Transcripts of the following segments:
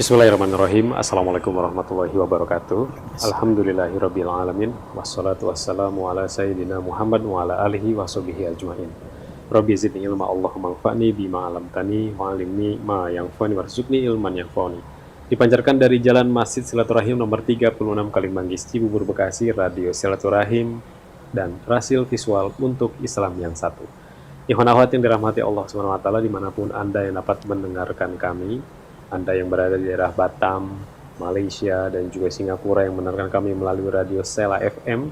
Bismillahirrahmanirrahim. Assalamualaikum warahmatullahi wabarakatuh. Alhamdulillahirabbil alamin. Wassalatu wassalamu ala sayyidina Muhammad wa ala alihi washabihi ajmain. Rabbi zidni ilma, Allahumma anfa'ni bima 'allamtani wa 'allimni ma yanfa'uni warzuqni ilman yanfa'uni. Dipancarkan dari Jalan Masjid Silaturahim nomor 36 Kalimanggis, Cibubur, Bekasi, Radio Silaturahim dan Rasil Visual untuk Islam yang satu. Ikhwan akhwat yang dirahmati Allah Subhanahu wa taala, dimanapun Anda yang dapat mendengarkan kami, Anda yang berada di daerah Batam, Malaysia, dan juga Singapura yang mendengarkan kami melalui Radio Sela FM,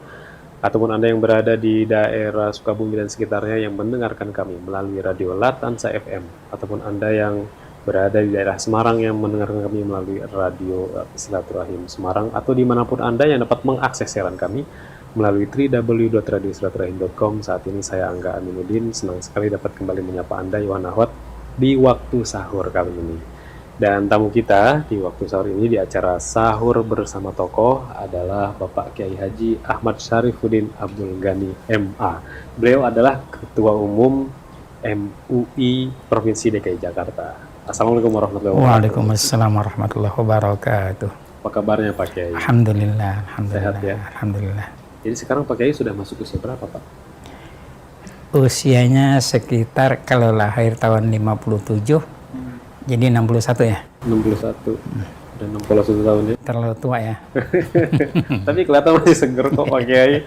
ataupun Anda yang berada di daerah Sukabumi dan sekitarnya yang mendengarkan kami melalui Radio Latansa FM, ataupun Anda yang berada di daerah Semarang yang mendengarkan kami melalui Radio Silaturahim Semarang, atau dimanapun Anda yang dapat mengakses siaran kami melalui www.radiosilaturahim.com. Saat ini saya Angga Aminuddin, senang sekali dapat kembali menyapa Anda Iwan Ahwat di waktu sahur kali ini. Dan tamu kita di waktu sahur ini di acara Sahur Bersama Tokoh adalah Bapak Kiai Haji Ahmad Syarifuddin Abdul Ghani MA. Beliau adalah Ketua Umum MUI Provinsi DKI Jakarta. Assalamualaikum warahmatullahi wabarakatuh. Waalaikumsalam warahmatullahi wabarakatuh. Apa kabarnya Pak Kiai? Alhamdulillah, Sehat ya? Alhamdulillah. Jadi sekarang Pak Kiai sudah masuk usia berapa Pak? Usianya sekitar kalau lahir tahun 57, jadi 61 ya? 61. Dan 61 tahun ya? Terlalu tua ya? Tapi kelihatan masih seger kok Pak Kiai.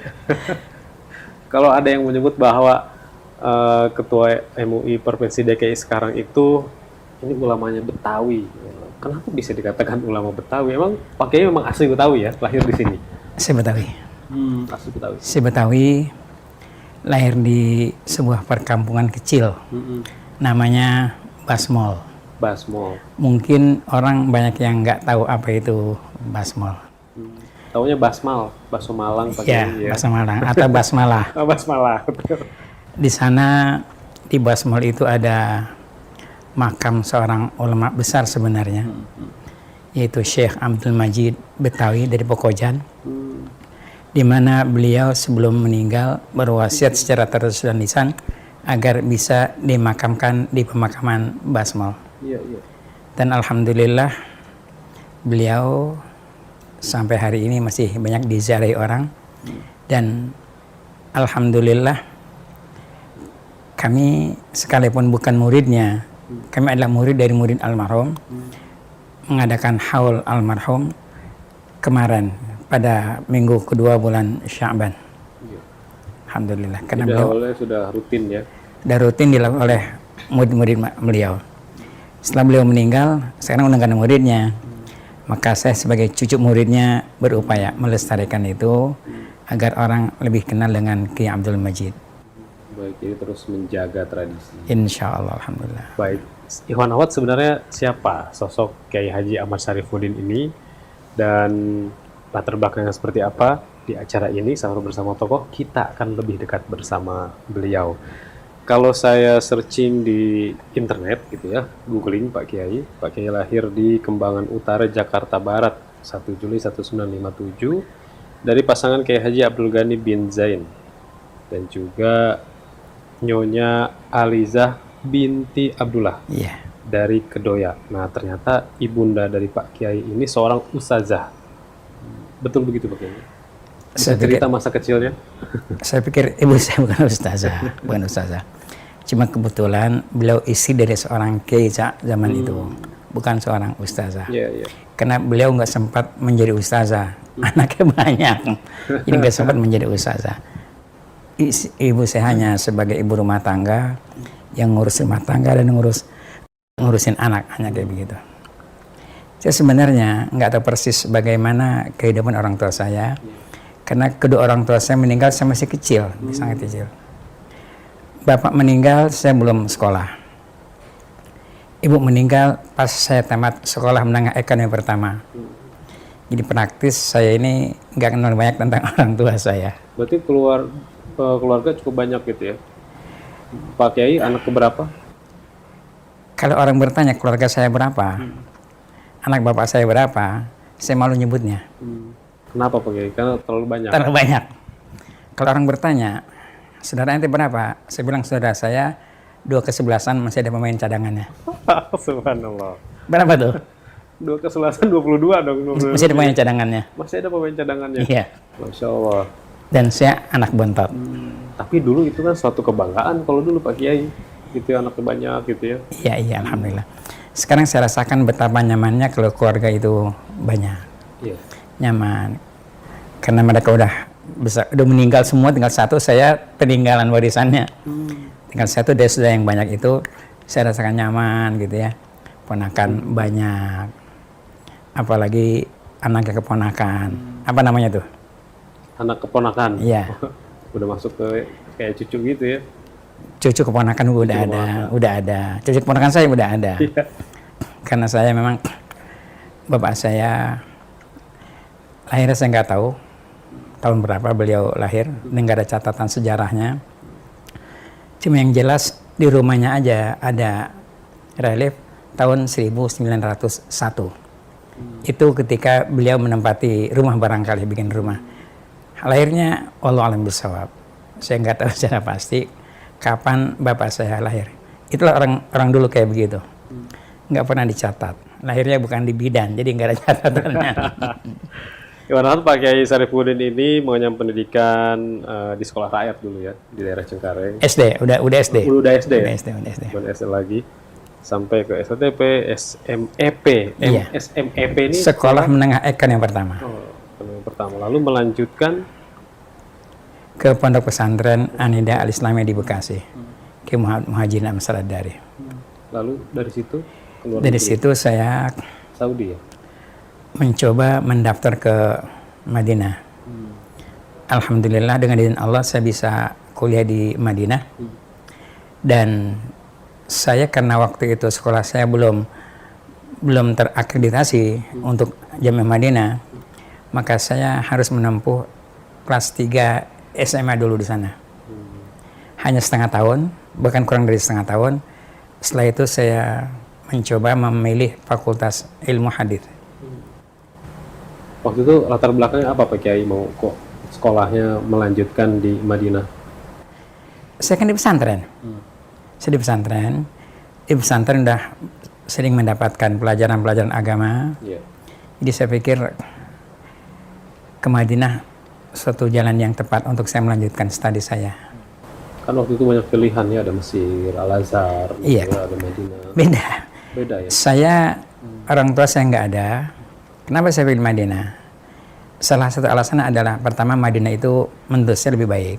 Kalau ada yang menyebut bahwa Ketua MUI Provinsi DKI sekarang itu ini ulamanya Betawi. Kenapa bisa dikatakan ulama Betawi? Emang Pak Kiai memang asli Betawi ya? Lahir di sini? Saya Betawi. Asli Betawi. Saya Betawi, lahir di sebuah perkampungan kecil. Namanya Basmol. Basmol. Mungkin orang banyak yang nggak tahu apa itu Basmol. Taunya Basmal, Bakso Malang Pak Kiai ya? Bakso Malang atau Basmalah. Oh, Basmalah. Di sana, di Basmol itu ada makam seorang ulama besar sebenarnya, yaitu Syekh Abdul Majid Betawi dari Pokojan, di mana beliau sebelum meninggal berwasiat secara tertulis dan lisan agar bisa dimakamkan di pemakaman Basmol. Iya, iya. Dan alhamdulillah beliau sampai hari ini masih banyak diziarahi orang, dan alhamdulillah kami sekalipun bukan muridnya, kami adalah murid dari murid almarhum, mengadakan haul almarhum kemarin pada minggu kedua bulan Sya'ban. Alhamdulillah. Karena jadi beliau awalnya sudah rutin ya? sudah rutin dilakukan oleh murid-murid beliau. Setelah beliau meninggal, sekarang udah gak ada muridnya. Maka saya sebagai cucu muridnya berupaya melestarikan itu agar orang lebih kenal dengan Kiai Abdul Majid. Baik, jadi terus menjaga tradisi. Insya Allah, alhamdulillah. Baik, Ikhwan Ahwat, sebenarnya siapa sosok Kiai Haji Ahmad Syarifuddin ini dan latar belakangnya seperti apa? Di acara ini Sahur Bersama Tokoh kita akan lebih dekat bersama beliau. Kalau saya searching di internet gitu ya, googling Pak Kiai lahir di Kembangan Utara, Jakarta Barat, 1 Juli 1957 dari pasangan Kiai Haji Abdul Ghani bin Zain dan juga Nyonya Alizah binti Abdullah dari Kedoya. Nah, ternyata ibunda dari Pak Kiai ini seorang ustazah. Betul begitu Pak Kiai? Bisa cerita masa kecilnya? Saya pikir ibu saya bukan ustazah. Cuma kebetulan beliau istri dari seorang kiai zaman itu, bukan seorang ustazah. Karena beliau nggak sempat menjadi ustazah, anaknya banyak, jadi nggak sempat menjadi ustazah. Ibu saya hanya sebagai ibu rumah tangga yang ngurus rumah tangga dan ngurusin anak, hanya kayak begitu. Saya sebenarnya nggak tahu persis bagaimana kehidupan orang tua saya, karena kedua orang tua saya meninggal saya masih kecil, sangat kecil. Bapak meninggal saya belum sekolah. Ibu meninggal pas saya tamat sekolah menengah ekonomi pertama. Jadi praktis saya ini nggak kenal banyak tentang orang tua saya. Berarti keluarga cukup banyak gitu ya? Pak Kiai anak keberapa? Kalau orang bertanya keluarga saya berapa, anak bapak saya berapa, saya malu nyebutnya. Kenapa Pak Kiai? Karena terlalu banyak. Terlalu banyak. Kalau orang bertanya, saudara ente berapa? Saya bilang saudara saya 2/11 masih ada pemain cadangannya. Subhanallah. Berapa tuh? Dua kesebelasan 22 dong. 22. Masih ada pemain cadangannya. Masih ada pemain cadangannya. Iya. Masya Allah. Dan saya anak bontot. Tapi dulu itu kan suatu kebanggaan kalau dulu Pak Kiai, gitu ya, anaknya banyak gitu ya. Iya, alhamdulillah. Sekarang saya rasakan betapa nyamannya kalau keluarga itu banyak. Iya. Nyaman. Karena mereka udah meninggal semua, tinggal satu, saya peninggalan warisannya. Tinggal satu, dia sudah yang banyak itu, saya rasakan nyaman gitu ya. Ponakan banyak. Apalagi anaknya keponakan. Apa namanya tuh? Anak keponakan. Iya. Udah masuk ke kayak cucu gitu ya. Cucu keponakan udah ada. Cucu keponakan saya udah ada. Iya. Karena saya memang bapak saya lahirnya saya nggak tahu tahun berapa beliau lahir, dan nggak ada catatan sejarahnya. Cuma yang jelas di rumahnya aja ada relief tahun 1901. Itu ketika beliau menempati rumah, barangkali bikin rumah. Lahirnya wallahu a'lam bishawab. Saya nggak tahu secara pasti kapan bapak saya lahir. Itulah orang dulu kayak begitu. Nggak pernah dicatat. Lahirnya bukan di bidan, jadi nggak ada catatannya. Gimana Pak Kiai Sarifuddin ini mengenyam pendidikan di sekolah rakyat dulu ya, di daerah Cengkareng. SD, udah SD. Udah SD. Udah SD. Bukan SD lagi. Sampai ke STP, SMEP. Iya. SMEP ini Sekolah Menengah Eken yang pertama. Oh, yang pertama. Lalu melanjutkan Ke Pondok Pesantren Anida Al-Islamiyah di Bekasi. Ke Muhajirin Amsal Dari. Lalu dari situ keluar Dari negeri. situ saya Saudi ya. mencoba mendaftar ke Madinah. Alhamdulillah dengan izin Allah saya bisa kuliah di Madinah. Dan saya karena waktu itu sekolah saya belum terakreditasi untuk Jamiah Madinah, maka saya harus menempuh kelas 3 SMA dulu di sana. Hanya setengah tahun, bahkan kurang dari setengah tahun. Setelah itu saya mencoba memilih Fakultas Ilmu Hadis. Waktu itu latar belakangnya apa Pak Kiai mau kok sekolahnya melanjutkan di Madinah? Saya kan di pesantren. Saya di pesantren. Di pesantren udah sering mendapatkan pelajaran-pelajaran agama. Iya. Jadi saya pikir ke Madinah suatu jalan yang tepat untuk saya melanjutkan studi saya. Kan waktu itu banyak pilihan ya, ada Mesir, Al-Azhar, Iya. ada Madinah. Beda ya. Saya orang tua saya nggak ada. Kenapa saya pilih Madinah? Salah satu alasannya adalah pertama Madinah itu menurut saya lebih baik.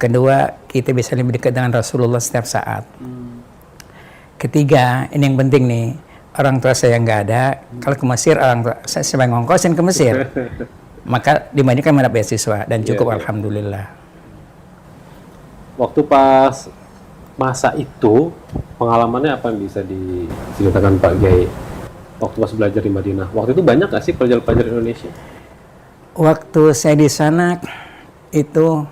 Kedua, kita bisa lebih dekat dengan Rasulullah setiap saat. Ketiga, ini yang penting nih, orang tua saya nggak ada. Kalau ke Mesir, orang tua saya sebagai ngongkosin ke Mesir. Maka di Madinah kan mendapat beasiswa dan cukup alhamdulillah. Waktu pas masa itu pengalamannya apa yang bisa diceritakan Pak Kiai? Waktu pas belajar di Madinah, waktu itu banyak nggak sih pelajar-pelajar Indonesia? Waktu saya di sana itu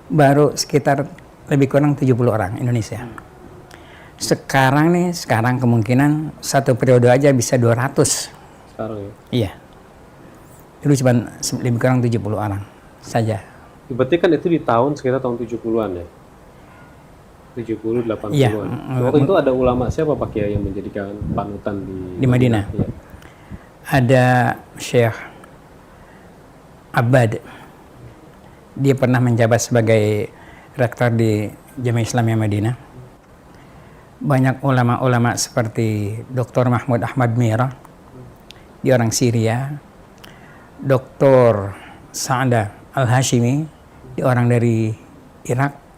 baru sekitar lebih kurang 70 orang Indonesia. Sekarang kemungkinan satu periode aja bisa 200. Sekarang ya? Iya. Dulu cuma lebih kurang 70 orang saja. Berarti kan itu di tahun sekitar tahun 70-an ya? 70, 80-an. Iya. Waktu itu ada ulama siapa Pak Kiai yang menjadikan panutan di Madinah? Iya. Ada Syekh Abbad. Dia pernah menjabat sebagai rektor di Jamiah Islamiyah Madinah. Banyak ulama-ulama seperti Dr. Mahmud Ahmad Mira, dia orang Syria. Dr. Sa'ada Al-Hashimi, dia orang dari Irak.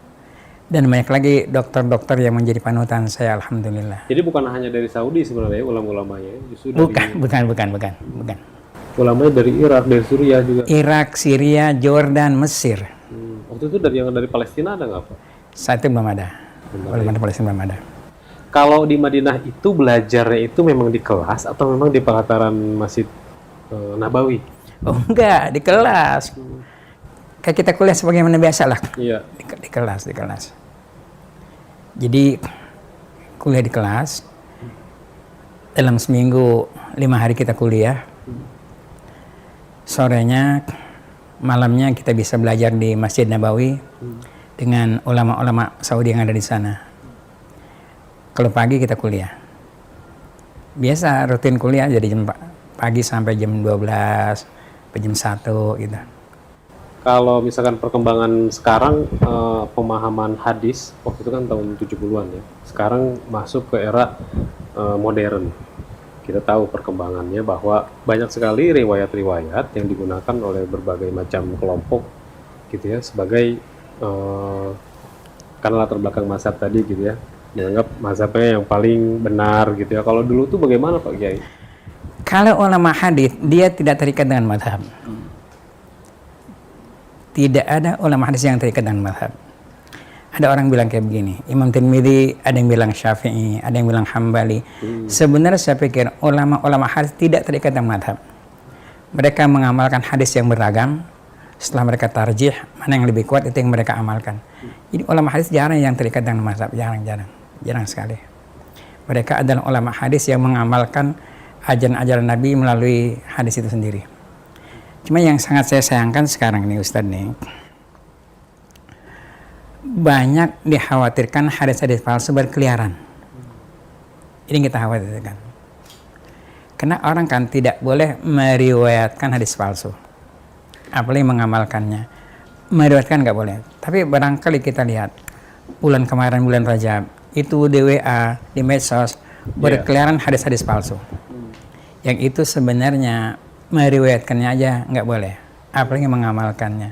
Dan banyak lagi dokter-dokter yang menjadi panutan saya, alhamdulillah. Jadi bukan hanya dari Saudi sebenarnya ulama-ulamanya, justru bukan. Ulamanya dari Irak, dari Suriah juga. Irak, Syria, Jordan, Mesir. Waktu itu yang dari Palestina ada nggak Pak? Saat itu belum ada. Belum ada Palestina, belum ada. Kalau di Madinah itu belajarnya itu memang di kelas atau memang di pelataran Masjid Nabawi? Oh enggak, di kelas. Kayak kita kuliah sebagaimana biasa lah. Iya. Di kelas. Jadi kuliah di kelas. Dalam seminggu 5 hari kita kuliah. Sorenya, malamnya kita bisa belajar di Masjid Nabawi dengan ulama-ulama Saudi yang ada di sana. Kalau pagi kita kuliah. Biasa rutin kuliah jadi jam pagi sampai jam 12, sampai jam 1 gitu. Kalau misalkan perkembangan sekarang, pemahaman hadis, waktu itu kan tahun 70-an ya, sekarang masuk ke era modern. Kita tahu perkembangannya bahwa banyak sekali riwayat-riwayat yang digunakan oleh berbagai macam kelompok gitu ya, sebagai karena latar belakang mazhab tadi gitu ya, menganggap mazhabnya yang paling benar gitu ya. Kalau dulu tuh bagaimana Pak Kiai? Kalau ulama hadis dia tidak terikat dengan mazhab. Tidak ada ulama hadis yang terikat dengan mazhab. Ada orang bilang kayak begini, Imam Tirmidzi, ada yang bilang Syafi'i, ada yang bilang Hambali. Sebenarnya saya pikir ulama-ulama hadis tidak terikat dengan mazhab. Mereka mengamalkan hadis yang beragam. Setelah mereka tarjih, mana yang lebih kuat itu yang mereka amalkan. Jadi ulama hadis jarang yang terikat dengan mazhab, jarang sekali. Mereka adalah ulama hadis yang mengamalkan ajaran-ajaran Nabi melalui hadis itu sendiri. Cuma yang sangat saya sayangkan sekarang nih Ustadz nih, banyak dikhawatirkan hadis-hadis palsu berkeliaran. Ini kita khawatirkan. Karena orang kan tidak boleh meriwayatkan hadis palsu, apalagi mengamalkannya. Meriwayatkan nggak boleh. Tapi barangkali kita lihat bulan kemarin, bulan Rajab, itu di WA, di medsos berkeliaran hadis-hadis palsu. Yang itu sebenarnya meriwayatkannya aja nggak boleh, apalagi mengamalkannya.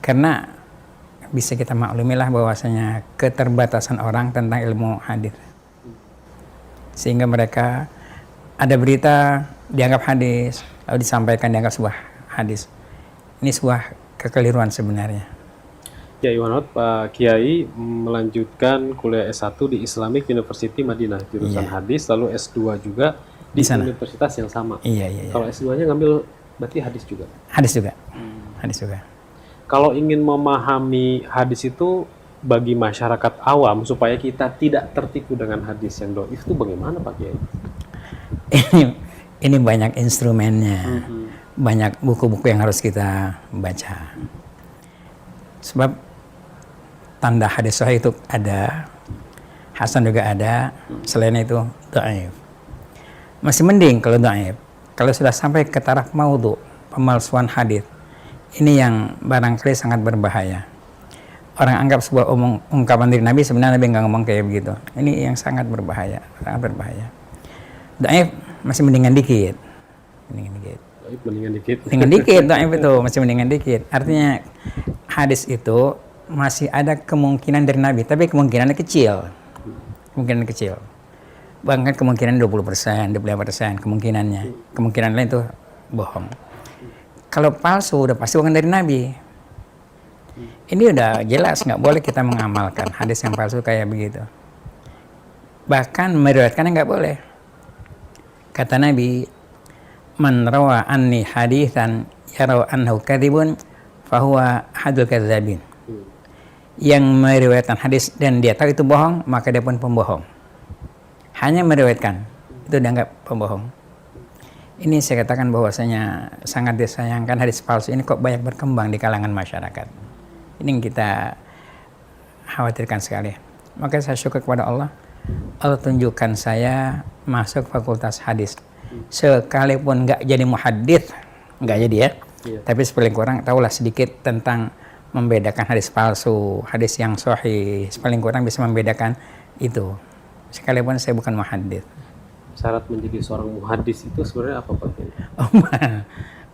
Karena bisa kita maklumilah bahwasanya keterbatasan orang tentang ilmu hadis, sehingga mereka ada berita dianggap hadis lalu disampaikan dianggap sebuah hadis. Ini sebuah kekeliruan sebenarnya. Ya Iwanot, Pak Kiai melanjutkan kuliah S1 di Islamic University Madinah, jurusan hadis, lalu S2 juga di universitas yang sama. Iya. Kalau S2-nya ngambil berarti hadis juga? Hadis juga. Hadis juga. Kalau ingin memahami hadis itu bagi masyarakat awam supaya kita tidak tertipu dengan hadis yang dhaif itu bagaimana Pak Kiai? Ini banyak instrumennya. Banyak buku-buku yang harus kita baca. Sebab tanda hadis sahih itu ada, hasan juga ada, selain itu dhaif. Masih mending kalau dhaif. Kalau sudah sampai ke taraf maudhu, pemalsuan hadis, ini yang barangkali sangat berbahaya. Orang anggap sebuah ungkapan dari Nabi, sebenarnya Nabi nggak ngomong kayak begitu. Ini yang sangat berbahaya, sangat berbahaya. Dhaif masih mendingan dikit. Mendingan dikit, dhaif itu masih mendingan dikit. Artinya hadis itu masih ada kemungkinan dari Nabi, tapi kemungkinannya kecil. Kemungkinan kecil. Bahkan kemungkinan 20%, 25% kemungkinannya. Kemungkinan lain itu bohong. Kalau palsu udah pasti bukan dari Nabi. Ini udah jelas nggak boleh kita mengamalkan hadis yang palsu kayak begitu. Bahkan meriwayatkannya nggak boleh. Kata Nabi, man rawa anni haditsan yaraw annahu kadzibun fahuwa hadul kadzabin. Yang meriwayatkan hadis dan dia tahu itu bohong, maka dia pun pembohong. Hanya meriwayatkan, itu dianggap pembohong. Ini saya katakan bahwasanya sangat disayangkan hadis palsu ini kok banyak berkembang di kalangan masyarakat. Ini yang kita khawatirkan sekali. Maka saya syukur kepada Allah. Allah tunjukkan saya masuk fakultas hadis. Sekalipun nggak jadi muhaddits, nggak jadi ya. Tapi paling kurang tahulah sedikit tentang membedakan hadis palsu, hadis yang sahih. Paling kurang bisa membedakan itu. Sekalipun saya bukan muhaddits. Syarat menjadi seorang muhaddits itu sebenarnya apa Pak?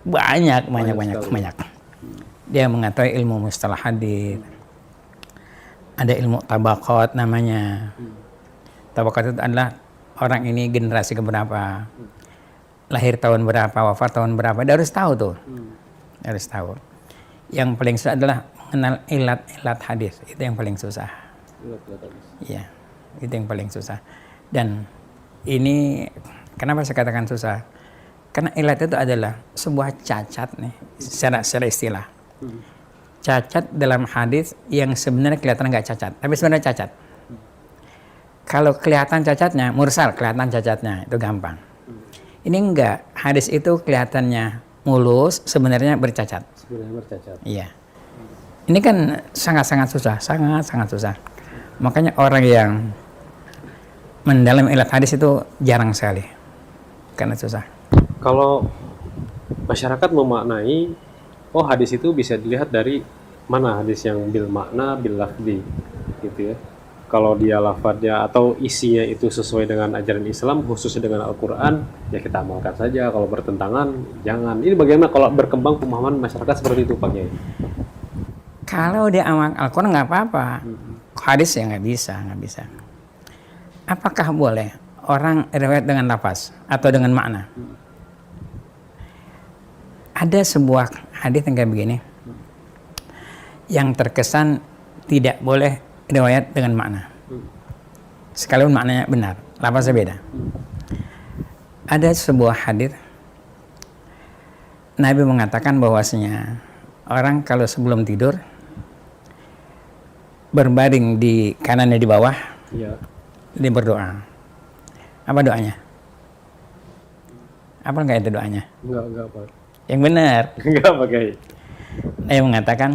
Banyak. Dia mengetahui ilmu mustalah hadis. Ada ilmu tabaqat namanya. Tabaqat itu adalah orang ini generasi keberapa, lahir tahun berapa, wafat tahun berapa. Dia harus tahu tuh. Harus tahu. Yang paling susah adalah mengenal ilat hadis. Itu yang paling susah. Iya. Itu yang paling susah. Dan ini kenapa saya katakan susah? Karena ilat itu adalah sebuah cacat nih, secara istilah. Cacat dalam hadis yang sebenarnya kelihatan nggak cacat, tapi sebenarnya cacat. Kalau kelihatan cacatnya, mursal kelihatan cacatnya, itu gampang. Ini enggak, hadis itu kelihatannya mulus, sebenarnya bercacat. Iya. Ini kan sangat-sangat susah, sangat-sangat susah. Makanya orang yang mendalam ilat hadis itu jarang sekali, karena susah. Kalau masyarakat memaknai, oh hadis itu bisa dilihat dari mana hadis yang bil makna, bil lafzi, gitu ya. Kalau dia lafadznya atau isinya itu sesuai dengan ajaran Islam, khususnya dengan Al-Quran, ya kita amalkan saja. Kalau bertentangan, jangan. Ini bagaimana kalau berkembang pemahaman masyarakat seperti itu, Pak Kiai? Kalau dia amal Al-Quran nggak apa-apa, hadis ya nggak bisa. Apakah boleh orang riwayat dengan lafaz atau dengan makna? Ada sebuah hadis yang kayak begini, yang terkesan tidak boleh riwayat dengan makna, sekalipun maknanya benar, lafaznya beda. Ada sebuah hadis Nabi mengatakan bahwasanya orang kalau sebelum tidur berbaring di kanannya di bawah, dia berdoa. Apa doanya? Apa enggak itu doanya? Enggak apa. Yang benar. Enggak pakai. Nabi mengatakan,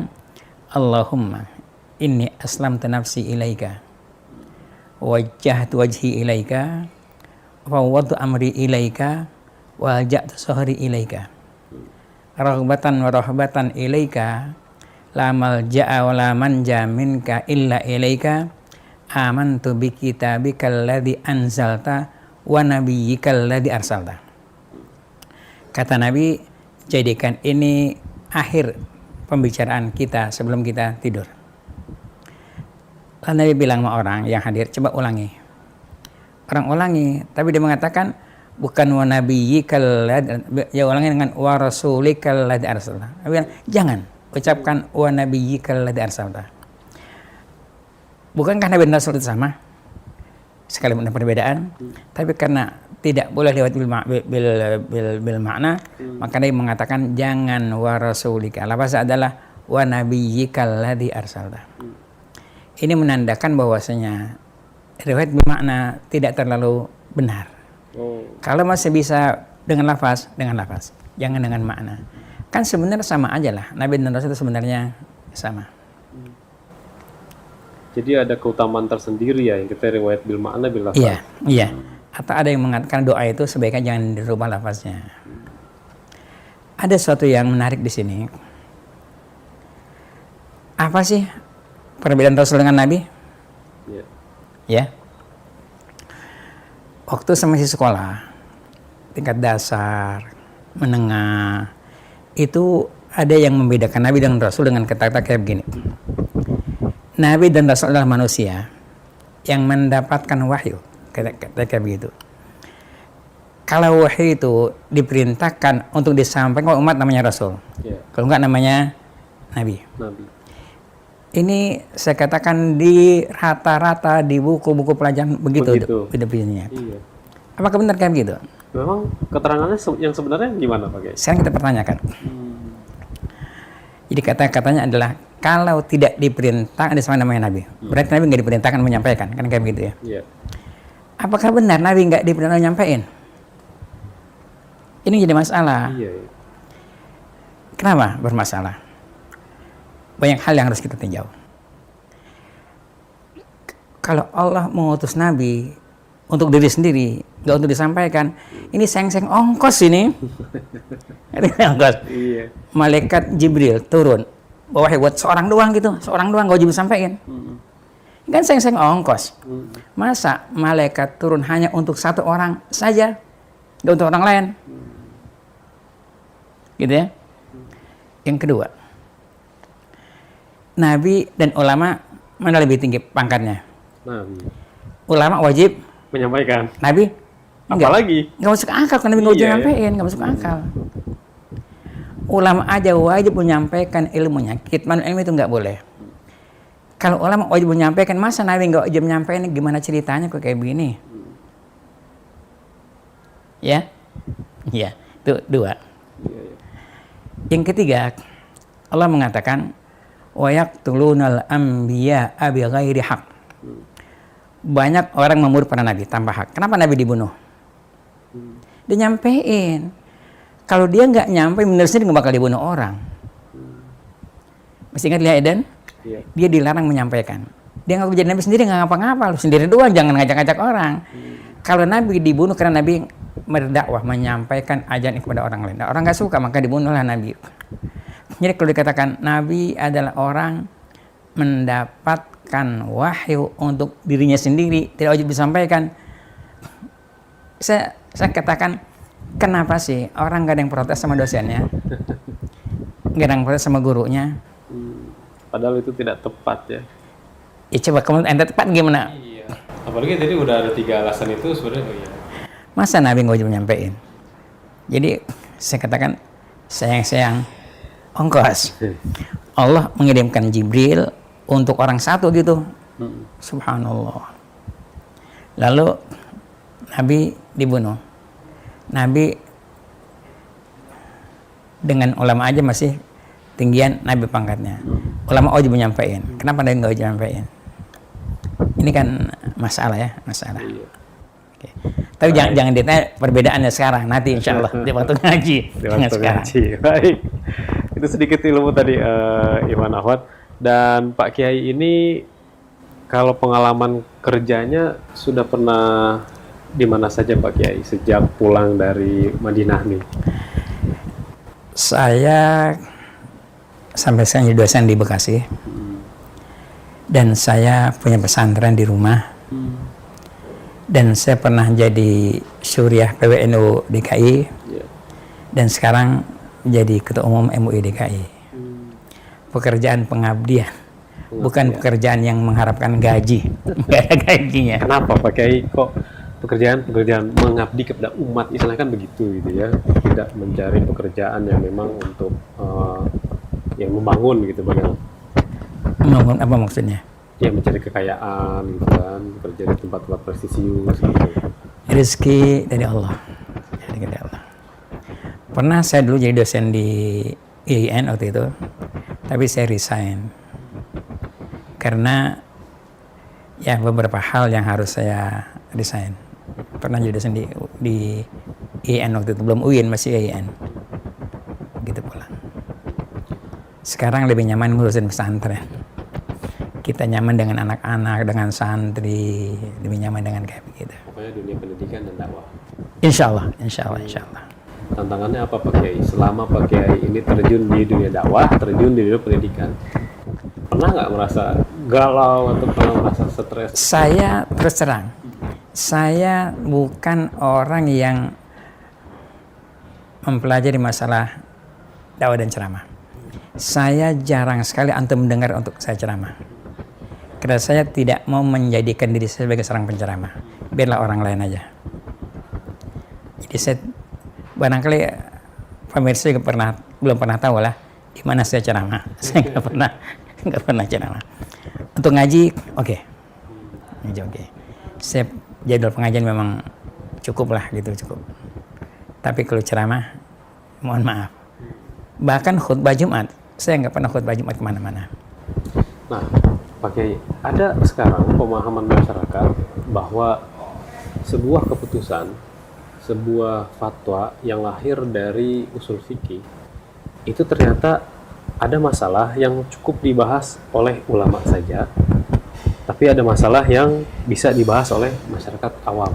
Allahumma inni aslamtu nafsi ilaika, wajjahtu wajhi ilaika, fawwadtu amri ilaika, walja'tu sahri ilaika, raghbatan wa rahbatan ilaika, la malja'a wa la manja minka illa ilaika, amantu bi kitabikal ladzi anzalta wa nabiyyikal ladzi arsalta. Kata Nabi, jadikan ini akhir pembicaraan kita sebelum kita tidur. Lalu Nabi bilang sama orang yang hadir, coba ulangi. Orang ulangi, tapi dia mengatakan bukan wa nabiyyikal ladzi, ya ulangi dengan wa rasulikal ladzi arsalta. Nabi bilang, jangan ucapkan wa nabiyyikal ladzi arsalta. Bukankah Nabi dan Rasul itu sama? Sekalipun ada perbedaan, tapi karena tidak boleh lewat bil makna, maka Nabi mengatakan jangan wa rasulika. Lafaz adalah wa nabiyyikal ladzi arsalta. Ini menandakan bahwasanya riwayat bil makna tidak terlalu benar. Kalau masih bisa dengan lafaz, jangan dengan makna. Kan sebenarnya sama aja lah. Nabi dan Rasul itu sebenarnya sama. Jadi ada keutamaan tersendiri ya yang kita riwayat bil makna bil lafaz. Iya. Atau ada yang mengatakan doa itu sebaiknya jangan dirubah lafaznya. Ada sesuatu yang menarik di sini. Apa sih perbedaan Rasul dengan Nabi? Ya. Waktu saya masih sekolah, tingkat dasar, menengah, itu ada yang membedakan Nabi dan Rasul dengan kata-kata kayak begini. Nabi dan Rasul adalah manusia yang mendapatkan wahyu, kayak begitu. Kalau wahyu itu diperintahkan untuk disampaikan ke umat, namanya Rasul. Kalau enggak, namanya Nabi. Ini saya katakan di rata-rata di buku-buku pelajaran begitu. Iya. Apakah benar kayak begitu? Memang keterangannya yang sebenarnya gimana Pak Kiai? Sekarang kita pertanyakan. Jadi kata-katanya adalah kalau tidak diperintahkan, ada sama namanya Nabi. Berarti Nabi nggak diperintahkan menyampaikan, kan kayak begitu ya? Iya. Apakah benar Nabi nggak diperintahkan menyampaikan? Ini jadi masalah. Iya. Kenapa bermasalah? Banyak hal yang harus kita tinjau. Kalau Allah mengutus Nabi untuk diri sendiri, nggak untuk disampaikan, ini seng-seng ongkos ini. Ongkos. Iya. Malaikat Jibril turun, bawa buat seorang doang gitu, seorang doang nggak wajib disampaikan. Kan seng-seng ongkos. Masa malaikat turun hanya untuk satu orang saja, nggak untuk orang lain? Gitu ya. Yang kedua, Nabi dan ulama mana lebih tinggi pangkatnya? Nabi. Ulama wajib menyampaikan. Nabi enggak. Apalagi? Nggak masuk akal karena Nabi nggak wajib menyampaikan, nggak masuk akal. Ulama aja wajib menyampaikan ilmunya. Kitman ilmu itu nggak boleh. Kalau ulama wajib menyampaikan, masa Nabi nggak wajib menyampaikan? Gimana ceritanya kok kayak begini? Ya, itu dua. Yang ketiga, Allah mengatakan wa yaqtulunal anbiya bighairi haq. Banyak orang membunuh para nabi tanpa hak. Kenapa Nabi dibunuh? Dia nyampein. Kalau dia nggak nyampe, benar sendiri nggak bakal dibunuh orang. Masih ingat lihat Eden? Dia dilarang menyampaikan. Dia Dia ngaku jadi Nabi sendiri, nggak ngapa-ngapa, lu sendiri doang, jangan ngajak-ngajak orang. Kalau Nabi dibunuh karena Nabi berdakwah, menyampaikan ajaran kepada orang lain. Nah, orang nggak suka, maka dibunuhlah Nabi. Jadi kalau dikatakan Nabi adalah orang mendapatkan wahyu untuk dirinya sendiri, tidak wajib disampaikan. Saya katakan, kenapa sih orang nggak ada yang protes sama dosennya, nggak ada yang protes sama gurunya? Padahal itu tidak tepat ya. Ya coba kamu ente tepat gimana? Iya. Apalagi tadi udah ada 3 alasan itu sebenarnya. Oh iya. Masa Nabi nggak wajib nyampein? Jadi saya katakan, sayang ongkos. Allah mengirimkan Jibril untuk orang satu gitu. Subhanallah. Lalu Nabi dibunuh. Nabi dengan ulama aja masih tinggian Nabi pangkatnya. Ulama wajib menyampaikan. Kenapa Nabi nggak wajib menyampaikan? Ini kan masalah ya, masalah. Iya. Oke. Tapi jangan ditanya perbedaannya sekarang. Nanti insya Allah di waktu ngaji. Jangan sekarang. Baik. Itu sedikit ilmu tadi Iwan Ahwat. Dan Pak Kiai ini kalau pengalaman kerjanya sudah pernah di mana saja Pak Kiai sejak pulang dari Madinah nih? Saya sampai sekarang jadi dosen di Bekasi. Dan saya punya pesantren di rumah. Dan saya pernah jadi syuriah PWNU DKI. Dan sekarang jadi ketua umum MUI DKI. Pekerjaan pengabdian, bukan pekerjaan yang mengharapkan gaji. Nggak ada gajinya. Kenapa Pak Kiai kok pekerjaan mengabdi kepada umat Islam kan begitu gitu ya, tidak mencari pekerjaan yang memang untuk yang membangun gitu, bagaimana? Membangun apa maksudnya? Ya mencari kekayaan gitu kan, kerja di tempat-tempat prestisius gitu. Rezeki dari Allah. Dari Allah. Pernah saya dulu jadi dosen di IAIN waktu itu, tapi saya resign karena ya beberapa hal yang harus saya resign. Pernah jadi dosen di IAIN waktu itu, belum UIN, masih IAIN. Gitu pulang. Sekarang lebih nyaman ngurusin pesantren. Kita nyaman dengan anak-anak, dengan santri, lebih nyaman dengan kayak begitu. Pokoknya dunia pendidikan dan dakwah. Insya Allah. Tantangannya apa Pak Kiai? Selama Pak Kiai ini terjun di dunia dakwah, terjun di dunia pendidikan, pernah nggak merasa galau atau pernah merasa stres? Saya terus terang, saya bukan orang yang mempelajari masalah dakwah dan ceramah. Saya jarang sekali antum mendengar untuk saya ceramah. Karena saya tidak mau menjadikan diri saya sebagai seorang penceramah. Biarlah orang lain aja. Jadi saya barangkali pemirsa juga belum pernah tahu lah di mana saya ceramah. Saya nggak pernah ceramah. Untuk ngaji, oke. Ngaji oke. Saya jadwal pengajian memang cukup lah gitu, cukup. Tapi kalau ceramah, mohon maaf. Bahkan khutbah Jumat, saya nggak pernah khutbah Jumat kemana-mana. Nah, Pak Kiai, ada sekarang pemahaman masyarakat bahwa sebuah keputusan, sebuah fatwa yang lahir dari usul fikih itu ternyata ada masalah yang cukup dibahas oleh ulama saja, tapi ada masalah yang bisa dibahas oleh masyarakat awam.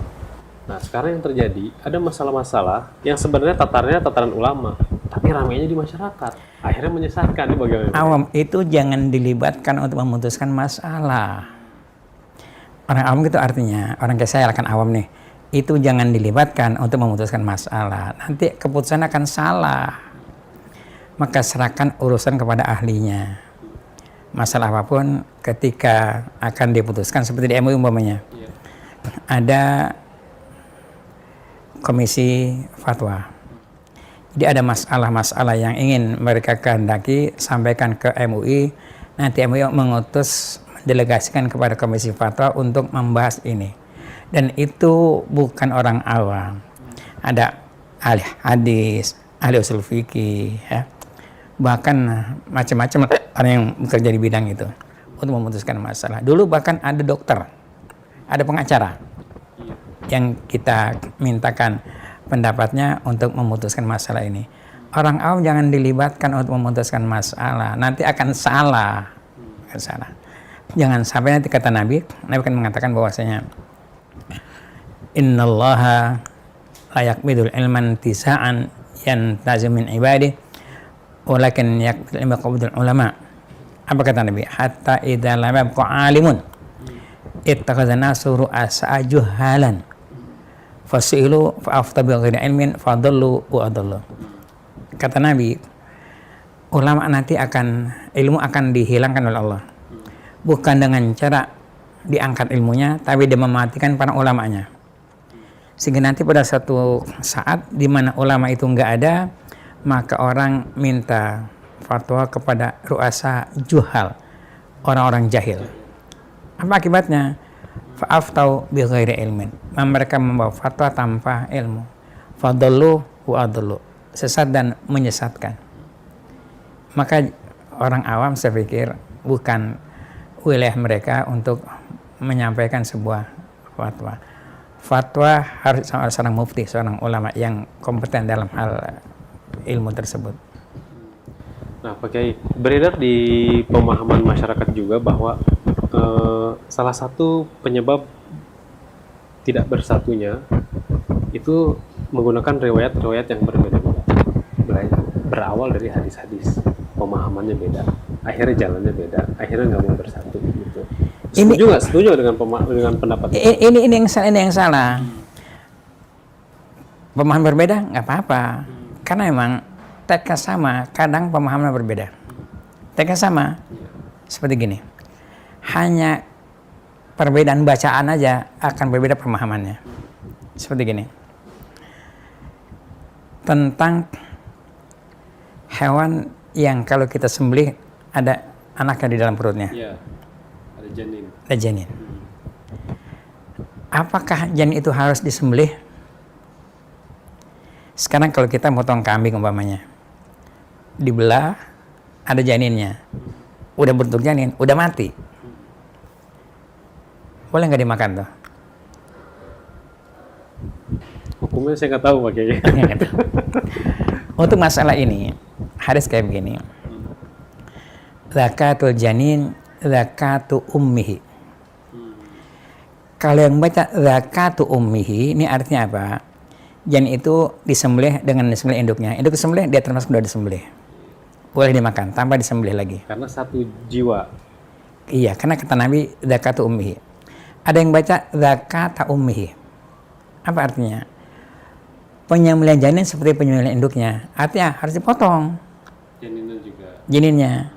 Nah, sekarang yang terjadi ada masalah-masalah yang sebenarnya tataran ulama, tapi ramainya di masyarakat. Akhirnya menyesatkan. Bagaimana? Awam itu jangan dilibatkan untuk memutuskan masalah. Orang awam itu artinya, orang kayak saya akan awam nih, itu jangan dilibatkan untuk memutuskan masalah. Nanti keputusan akan salah. Maka serahkan urusan kepada ahlinya. Masalah apapun ketika akan diputuskan, seperti di MUI umpamanya. Ada komisi fatwa. Jadi ada masalah-masalah yang ingin mereka kehendaki, sampaikan ke MUI. Nanti MUI mengutus, mendelegasikan kepada komisi fatwa untuk membahas ini. Dan itu bukan orang awam. Ada ahli hadis, ahli usul fikih, ya. Bahkan macam-macam orang yang bekerja di bidang itu untuk memutuskan masalah. Dulu bahkan ada dokter, ada pengacara yang kita mintakan pendapatnya untuk memutuskan masalah ini. Orang awam jangan dilibatkan untuk memutuskan masalah, nanti akan salah. Jangan sampai nanti kata Nabi kan mengatakan bahwasanya innallaha la yaqbidul ilman tisa'an yantazi'u min ibadihi walakin yaqbidul ilma qabdul ulama. Apa kata Nabi? Hatta idza lam yabqa alimun ittakhadha nasu ru'asa juhalan fasilu fa'afta bi ghairi ilmin fadallu wa adallu. Kata Nabi, ulama nanti ilmu akan dihilangkan oleh Allah. Bukan dengan cara diangkat ilmunya, tapi dia mematikan para ulamanya. Sehingga nanti pada satu saat di mana ulama itu enggak ada, maka orang minta fatwa kepada ru'asa juhal, orang-orang jahil. Apa akibatnya? Fa'aftau bi ghairi ilmin. Mereka membawa fatwa tanpa ilmu. Fadallu wa adallu. Sesat dan menyesatkan. Maka orang awam saya pikir bukan wilayah mereka untuk menyampaikan sebuah fatwa. Fatwa harus seorang mufti, seorang ulama yang kompeten dalam hal ilmu tersebut. Nah, Pak Kiai, beredar di pemahaman masyarakat juga bahwa salah satu penyebab tidak bersatunya itu menggunakan riwayat-riwayat yang berbeda-beda. Berawal dari hadis-hadis, pemahamannya beda, akhirnya jalannya beda, akhirnya nggak mau bersatu gitu. Setuju dengan pendapat ini yang salah. Pemahaman berbeda nggak apa-apa, karena memang teksnya sama, kadang pemahaman berbeda. Teksnya sama, seperti gini. Hanya perbedaan bacaan aja akan berbeda pemahamannya. Seperti gini. Tentang hewan yang kalau kita sembelih ada anaknya di dalam perutnya. Iya. Ada janin. Ada janin. Apakah janin itu harus disembelih? Sekarang kalau kita motong kambing umpamanya, dibelah, ada janinnya, udah bentuk janin, udah mati, boleh nggak dimakan tuh? Hukumnya saya nggak tahu Pak Kiai. Untuk masalah ini, hadis kayak begini. Zakatul janin, zakatu ummihi. Kalau yang baca zakatu ummihi, ini artinya apa? Janin itu disembelih dengan disembelih induknya. Induk disembelih, dia termasuk sudah disembelih. Boleh dimakan, tanpa disembelih lagi. Karena satu jiwa. Iya, karena kata Nabi, zakatu ummihi. Ada yang baca zakata ummihi. Apa artinya? Penyembelihan janin seperti penyembelihan induknya. Artinya harus dipotong. Janinnya juga. Janinnya.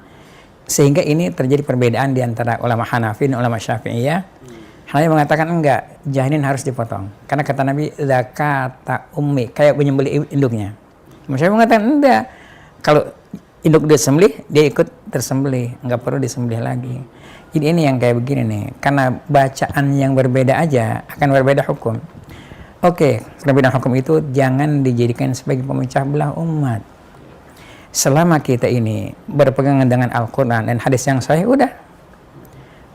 Sehingga ini terjadi perbedaan di antara ulama Hanafi dan ulama Syafi'iyah. Hanafi mengatakan enggak, janin harus dipotong. Karena kata Nabi, zakata ummi, kayak penyembelih induknya. Syafi'i mengatakan enggak. Kalau induk disembelih, dia ikut tersembelih, enggak perlu disembelih lagi. Jadi ini yang kayak begini nih, karena bacaan yang berbeda aja akan berbeda hukum. Oke, perbedaan hukum itu jangan dijadikan sebagai pemecah belah umat. Selama kita ini berpegangan dengan Al-Quran dan hadis yang sahih, udah.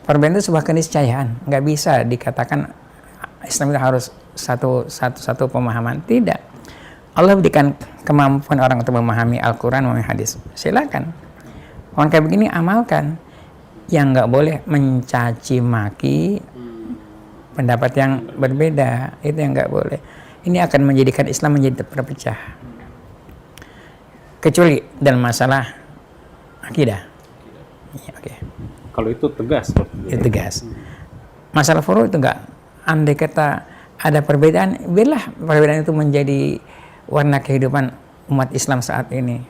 Perbedaan itu sebuah keniscayaan, nggak bisa dikatakan Islam itu harus satu pemahaman. Tidak. Allah berikan kemampuan orang untuk memahami Al-Quran, memahami hadis. Silakan. Orang kayak begini amalkan. Yang nggak boleh mencaci maki pendapat yang berbeda, itu yang nggak boleh. Ini akan menjadikan Islam menjadi terpecah. Kecuali dalam masalah akidah. Ya, oke. Kalau itu tegas. Itu tegas. Masalah furu itu enggak. Andai kata ada perbedaan, biarlah perbedaan itu menjadi warna kehidupan umat Islam saat ini.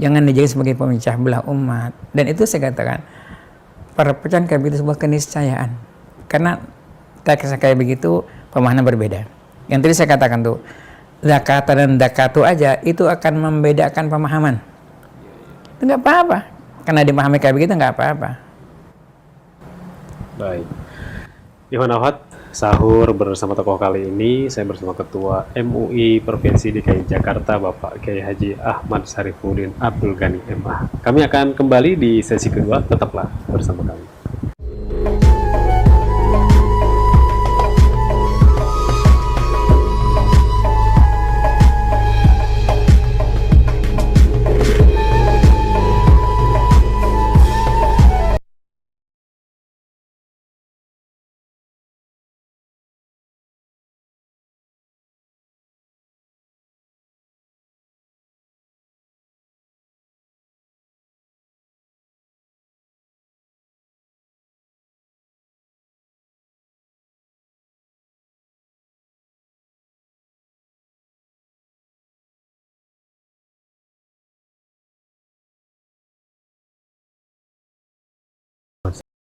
Jangan dijadikan sebagai pemecah belah umat. Dan itu saya katakan, perpecahan kayak begitu sebuah keniscayaan. Karena kayak begitu pemahaman berbeda. Yang tadi saya katakan tuh, zakata dan zakatu aja itu akan membedakan pemahaman. Itu nggak apa-apa. Karena dimahami kayak begitu nggak apa-apa. Baik. Ikhwan Akhwat, sahur bersama tokoh kali ini saya bersama Ketua MUI Provinsi DKI Jakarta Bapak Kiai Haji Ahmad Syarifuddin Abdul Ghani MA. Kami akan kembali di sesi kedua, tetaplah bersama kami.